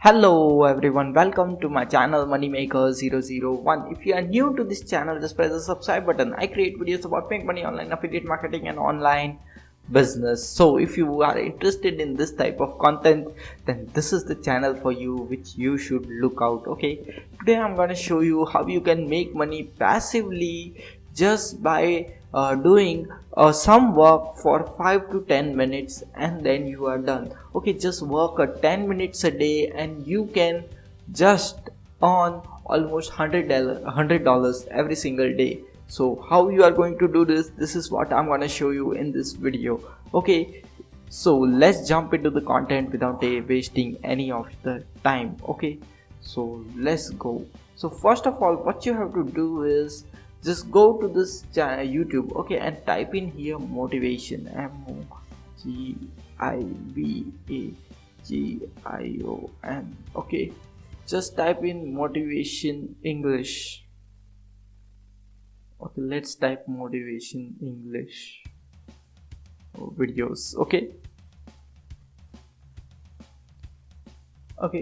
Hello everyone, welcome to my channel Moneymaker001. If you are new to this channel, just press the subscribe button. I create videos about make money online, affiliate marketing and online business. So if you are interested in this type of content, then this is the channel for you which you should look out. Okay, today I'm going to show you how you can make money passively just by doing some work for 5 to 10 minutes and then you are done. Okay, just work 10 minutes a day and you can just earn almost $100 every single day. So how you are going to do this is what I'm going to show you in this video. Okay, so let's jump into the content without wasting any of the time. Okay, so let's go. So first of all, what you have to do is just go to this YouTube, okay, and type in here motivation, MOTIVAGION. Okay, just type in motivation English. Okay, let's type motivation English videos. Okay,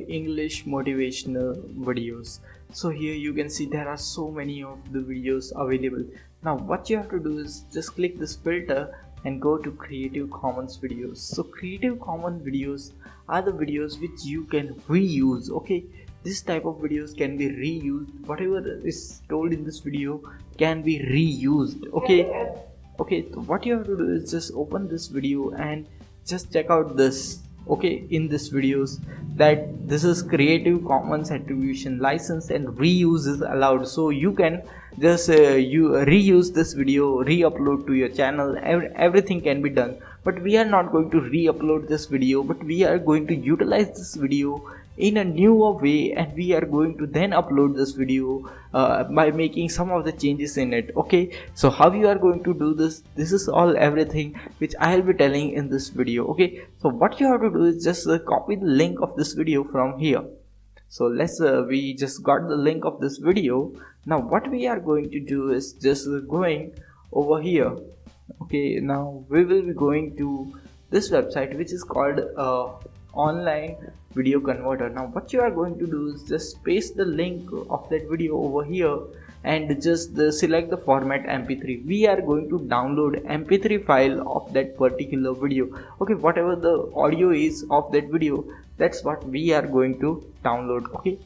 English motivational videos. So here you can see there are so many of the videos available. Now what you have to do is just click this filter and go to Creative Commons videos. So Creative Commons videos are the videos which you can reuse. Okay, this type of videos can be reused. Whatever is told in this video can be reused. Okay, so what you have to do is just open this video and just check out this. Okay, in this videos that this is Creative Commons attribution license and reuse is allowed, so you can just you reuse this video, re-upload to your channel. Everything can be done, but we are not going to re-upload this video, but we are going to utilize this video in a newer way and we are going to then upload this video by making some of the changes in it. Okay, so how you are going to do this is all everything which I'll be telling in this video. Okay, so what you have to do is just copy the link of this video from here. So let's we just got the link of this video. Now what we are going to do is just going over here. Okay, now we will be going to this website which is called online video converter. Now what you are going to do is just paste the link of that video over here and just select the format MP3. We are going to download MP3 file of that particular video. Okay, whatever the audio is of that video, that's what we are going to download. Okay,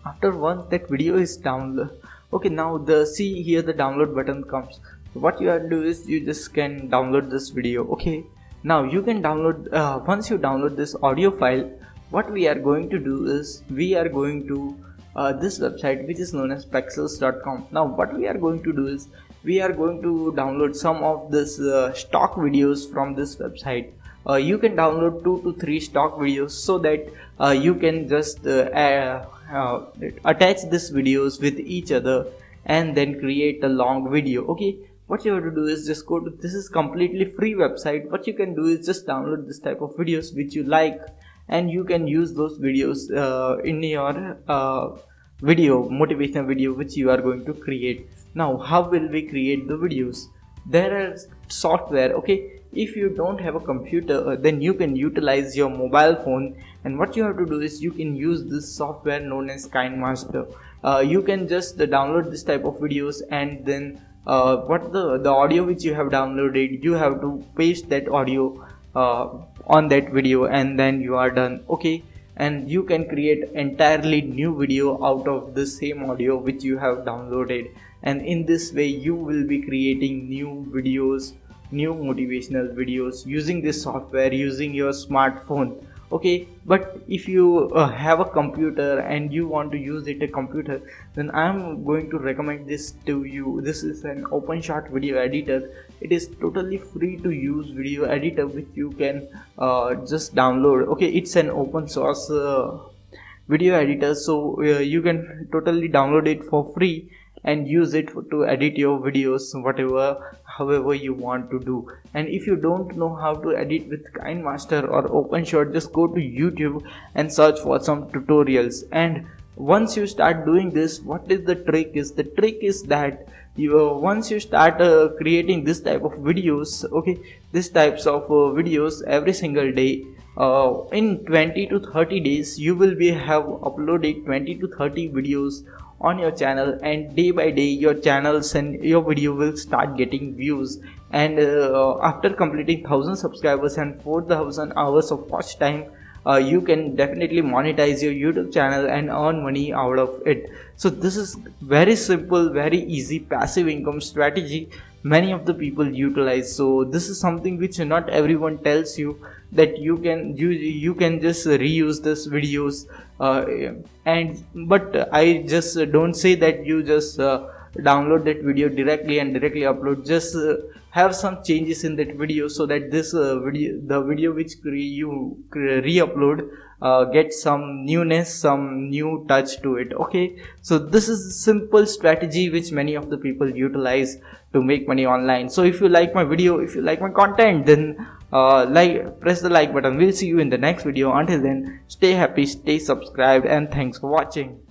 after once that video is downloaded, okay, now see here the download button comes. So what you have to do is you just can download this video. Okay, now you can download once you download this audio file, what we are going to do is we are going to this website which is known as pexels.com. Now what we are going to do is we are going to download some of this stock videos from this website. You can download 2 to 3 stock videos so that you can just attach these videos with each other and then create a long video. Okay, what you have to do is just go to this is completely free website. What you can do is just download this type of videos which you like and you can use those videos in your video, motivational video which you are going to create. Now how will we create the videos? There are software. Okay, if you don't have a computer, then you can utilize your mobile phone, and what you have to do is you can use this software known as KineMaster. You can just download this type of videos and then what the audio which you have downloaded, you have to paste that audio on that video and then you are done. Okay, and you can create entirely new video out of the same audio which you have downloaded, and in this way you will be creating new videos, new motivational videos using this software, using your smartphone. Okay, but if you have a computer and you want to use a computer, then I'm going to recommend this to you. This is an OpenShot video editor. It is totally free to use video editor which you can just download. Okay, it's an open source video editor, so you can totally download it for free and use it to edit your videos however you want to do. And if you don't know how to edit with KineMaster or OpenShot, just go to YouTube and search for some tutorials. And once you start doing this, what is the trick is? The trick is that once you start creating this type of videos, okay, this types of videos every single day, in 20 to 30 days you will be have uploaded 20 to 30 videos on your channel, and day by day your channels and your video will start getting views, and after completing 1000 subscribers and 4000 hours of watch time, you can definitely monetize your YouTube channel and earn money out of it. So this is very simple, very easy passive income strategy many of the people utilize. So this is something which not everyone tells you, that you can just reuse this videos, but I just don't say that you just download that video directly and directly upload. Just have some changes in that video, so that this the video which you re-upload get some newness, some new touch to it. Okay, so this is simple strategy which many of the people utilize to make money online. So if you like my video, if you like my content, then press the like button. We'll see you in the next video. Until then, stay happy, stay subscribed, and thanks for watching.